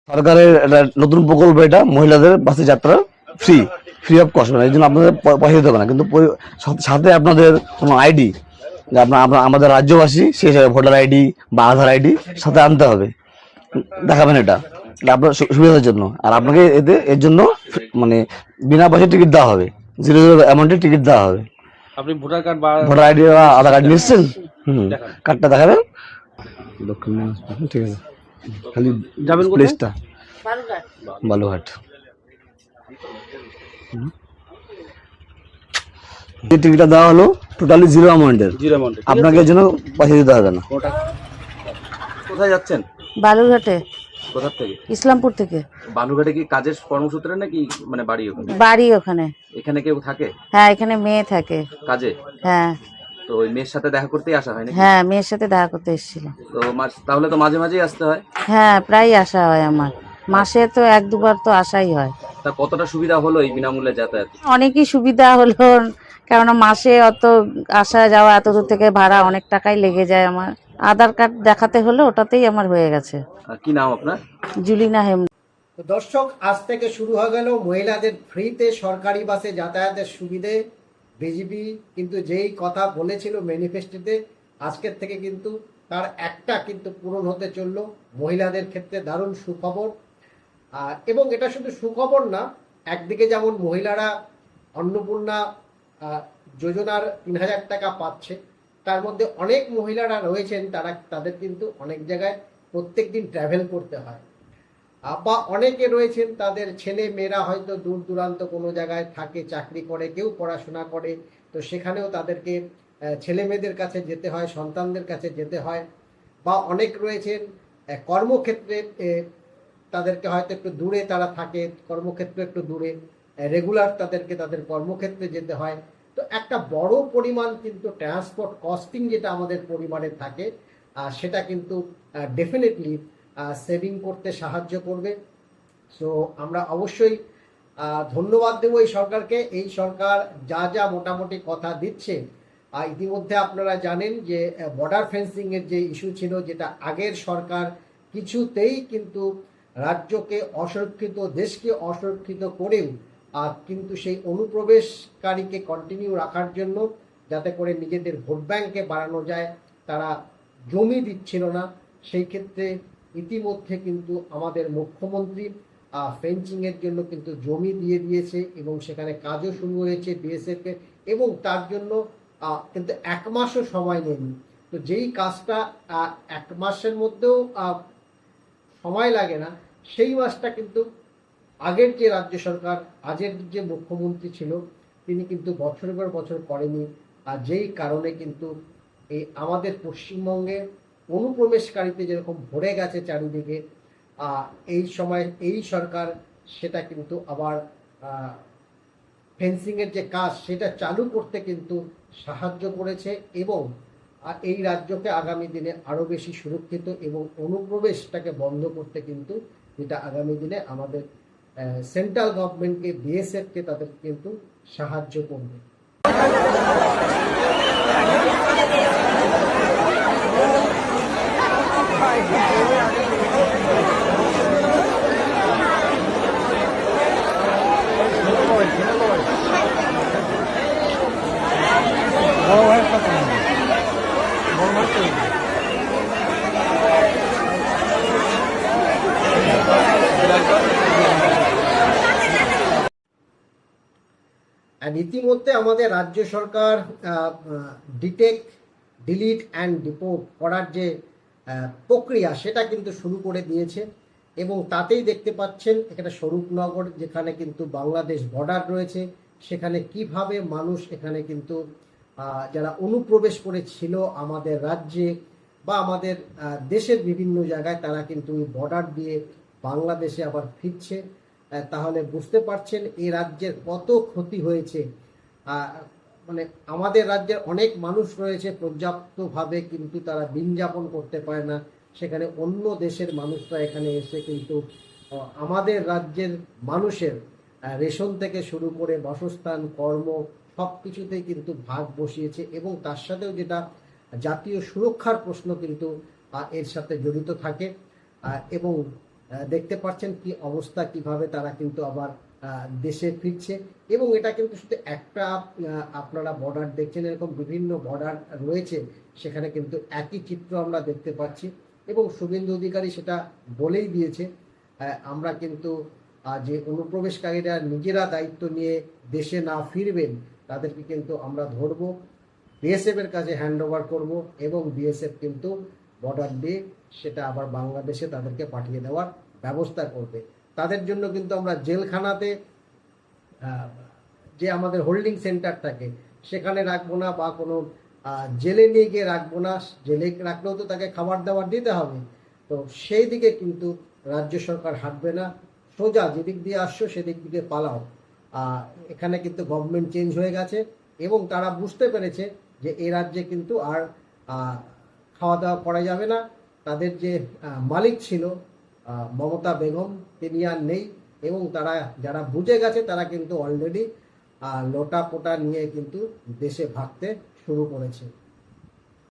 সরকারের একটা নতুন প্রকল্প, এটা মহিলাদের বাসে যাত্রা ফ্রি, ফ্রি অফ কস্ট। এই জন্য আপনাদের পয়সা দিতে হবে না, কিন্তু সাথে আপনাদের কোনো আইডি, যে আমাদের রাজ্যবাসী সেই হিসাবে ভোটার আইডি বা আধার আইডি সাথে আনতে হবে, দেখাবেন। এটা আপনার সুবিধার জন্য। আর আপনাকে এর জন্য মানে বিনা পয়সায় টিকিট দেওয়া হবে, 0 অ্যামাউন্টের টিকিট দেওয়া হবে। আপনি ভোটার কার্ড বা ভোটার আইডি বা আধার কার্ড নিচ্ছেন, কার্ডটা দেখাবেন। দক্ষিণ দিনাজপুর, ঠিক আছে। খালি যাবেন কোথায়? প্লেসটা বালুঘাট। যে টিকিটটা দেওয়া হলো টোটালি 0 অ্যামাউন্টের, 0 অ্যামাউন্টে। আপনাকে এর জন্য পয়সা দিতে হবে না। কোথায় যাচ্ছেন? বালুরঘাটে। কোথা থেকে? ইসলামপুর থেকে। বালুঘাটে কি কাজের কর্মসূত্রে নাকি মানে বাড়ি ওখানে? বাড়ি ওখানে। এখানে কেউ থাকে? হ্যাঁ, এখানে মেয়ে থাকে কাজে? হ্যাঁ। তো ওই মেয়ের সাথে দেখা করতেই আসা হয় নাকি? হ্যাঁ, মেয়ের সাথে দেখা করতে এসেছিল। তো তাহলে তো মাঝে মাঝেই আসতে হয়? হ্যাঁ, প্রায় আসা হয় আমার, মাসে তো 1-2 বার তো আসাই হয়। তা কতটা সুবিধা হলো এই বিনামূল্যে যাতায়াত? অনেকই সুবিধা হলো, কেননা মাসে অত আসা যাওয়া, এত দূর থেকে ভাড়া অনেক টাকাই লেগে যায় আমার। আধার কার্ড দেখাতে হলো, ওটাতেই আমার হয়ে গেছে। কি নাম আপনার? জুলিনা হেম। তো দর্শক, আজ থেকে শুরু হয়ে গেল মহিলাদের ফ্রিতে সরকারি বাসে যাতায়াতের সুবিধে। বিজেপি কিন্তু যেই কথা বলেছিল ম্যানিফেস্টোতে, আজকের থেকে কিন্তু তার একটা কিন্তু পূরণ হতে চললো। মহিলাদের ক্ষেত্রে দারুণ সুখবর। এবং এটা শুধু সুখবর না, একদিকে যেমন মহিলারা অন্নপূর্ণা যোজনার 3000 টাকা পাচ্ছে, তার মধ্যে অনেক মহিলারা রয়েছেন তাদের কিন্তু অনেক জায়গায় প্রত্যেক দিন ট্রাভেল করতে হয়, বা অনেকে রয়েছেন তাদের ছেলে মেয়েরা হয়তো দূর দূরান্ত কোনো জায়গায় থাকে, চাকরি করে, কেউ পড়াশোনা করে, তো সেখানেও তাদেরকে ছেলে মেয়েদের কাছে যেতে হয়, সন্তানদের কাছে যেতে হয়। বা অনেক রয়েছেন কর্মক্ষেত্রে, তাদেরকে হয়তো একটু দূরে তারা থাকে, কর্মক্ষেত্র একটু দূরে, রেগুলার তাদেরকে তাদের কর্মক্ষেত্রে যেতে হয়। তো একটা বড় পরিমাণ কিন্তু ট্রান্সপোর্ট কস্টিং যেটা আমাদের পরিবারে থাকে, সেটা কিন্তু ডেফিনেটলি সেভিং করতে সাহায্য করবে। সো আমরা অবশ্যই ধন্যবাদ দেবো এই সরকারকে। এই সরকার যা যা মোটামুটি কথা দিচ্ছে, ইতিমধ্যে আপনারা জানেন যে বর্ডার ফেন্সিং এর যে ইস্যু ছিল, যেটা আগের সরকার কিছুতেই কিন্তু রাজ্যকে অসুরক্ষিত, দেশকে অসুরক্ষিত করেও কিন্তু সেই অনুপ্রবেশকারীকে কন্টিনিউ রাখার জন্য, যাতে করে নিজেদের ভোট ব্যাংকে বাড়ানো যায়, তারা জমি দিচ্ছিল না। সেই ক্ষেত্রে ইতিমধ্যে কিন্তু আমাদের মুখ্যমন্ত্রী ফেন্সিং এর জন্য কিন্তু জমি দিয়ে দিয়েছে, এবং সেখানে কাজও শুরু হয়েছে বিএসএফ এর, এবং তার জন্য কিন্তু 1 মাসও সময় নেয়নি। তো যেই কাজটা 1 মাসের মধ্যেও সময় লাগে না, সেই মাসটা কিন্তু আগের যে রাজ্য সরকার, আজের যে মুখ্যমন্ত্রী ছিল, তিনি কিন্তু বছরের পর বছর করেনি। আর যেই কারণে কিন্তু এই আমাদের পশ্চিমবঙ্গে অনুপ্রবেশকারীতে যেরকম ভরে গেছে চারিদিকে, এই সময় এই সরকার সেটা কিন্তু আবার ফেন্সিংয়ের যে কাজ, সেটা চালু করতে কিন্তু সাহায্য করেছে, এবং এই রাজ্যকে আগামী দিনে আরও বেশি সুরক্ষিত এবং অনুপ্রবেশটাকে বন্ধ করতে কিন্তু যেটা আগামী দিনে আমাদের সেন্ট্রাল গভর্নমেন্টকে, বিএসএফকে তাদের কিন্তু সাহায্য করবে। ইতিমধ্যে আমাদের রাজ্য সরকার ডিটেক্ট, ডিলিট অ্যান্ড ডিপোর্ট করার যে প্রক্রিয়া, সেটা কিন্তু শুরু করে দিয়েছে। এবং তাতেই দেখতে পাচ্ছেন এখানে স্বরূপনগর, যেখানে কিন্তু বাংলাদেশ বর্ডার রয়েছে, সেখানে কিভাবে মানুষ এখানে কিন্তু যারা অনুপ্রবেশ করেছিল আমাদের রাজ্যে বা আমাদের দেশের বিভিন্ন জায়গায়, তারা কিন্তু ওই বর্ডার দিয়ে বাংলাদেশে আবার ফিরছে। তাহলে বুঝতে পারছেন এই রাজ্যের কত ক্ষতি হয়েছে। মানে আমাদের রাজ্যের অনেক মানুষ রয়েছে পর্যাপ্তভাবে কিন্তু তারা দিন যাপন করতে পারে না, সেখানে অন্য দেশের মানুষরা এখানে এসে কিন্তু আমাদের রাজ্যের মানুষের রেশন থেকে শুরু করে বাসস্থান, কর্ম, সব কিছুতেই কিন্তু ভাগ বসিয়েছে। এবং তার সাথেও যেটা জাতীয় সুরক্ষার প্রশ্ন কিন্তু এর সাথে জড়িত থাকে। এবং দেখতে পাচ্ছেন কি অবস্থা, কিভাবে তারা কিন্তু আবার দেশে ফিরছে। এবং এটা কিন্তু শুধু একটা আপনারা বর্ডার দেখছেন, এরকম বিভিন্ন বর্ডার রয়েছে, সেখানে কিন্তু একই চিত্র আমরা দেখতে পাচ্ছি। এবং শুভেন্দু অধিকারী সেটা বলেই দিয়েছে, আমরা কিন্তু যে অনুপ্রবেশকারীরা নিজেরা দায়িত্ব নিয়ে দেশে না ফিরবেন তাদেরকে কিন্তু আমরা ধরবো, বিএসএফ এর কাছে হ্যান্ড ওভার করবো, এবং বিএসএফ কিন্তু বর্ডার দিয়ে সেটা আবার বাংলাদেশে তাদেরকে পাঠিয়ে দেওয়ার ব্যবস্থা করবে। তাদের জন্য কিন্তু আমরা জেলখানাতে যে আমাদের হোল্ডিং সেন্টার থাকে সেখানে রাখবো না, বা কোনো জেলে নিয়ে গিয়ে রাখবো না। জেলে রাখলেও তো তাকে খাবার দাবার দিতে হবে, তো সেই দিকে কিন্তু রাজ্য সরকার হাঁটবে না। সোজা যেদিক দিয়ে আসছো সেদিক দিকে পালাও। এখানে কিন্তু গভর্নমেন্ট চেঞ্জ হয়ে গেছে, এবং তারা বুঝতে পেরেছে যে এই রাজ্যে কিন্তু আর খাওয়া দাওয়া করা যাবে না। তাদের যে মালিক ছিল মমতা বেগম, তিনি আর নেই, এবং তারা যারা বুঝে গেছে তারা কিন্তু অলরেডি লোটা পোটা নিয়ে কিন্তু দেশে ভাগতে শুরু করেছে।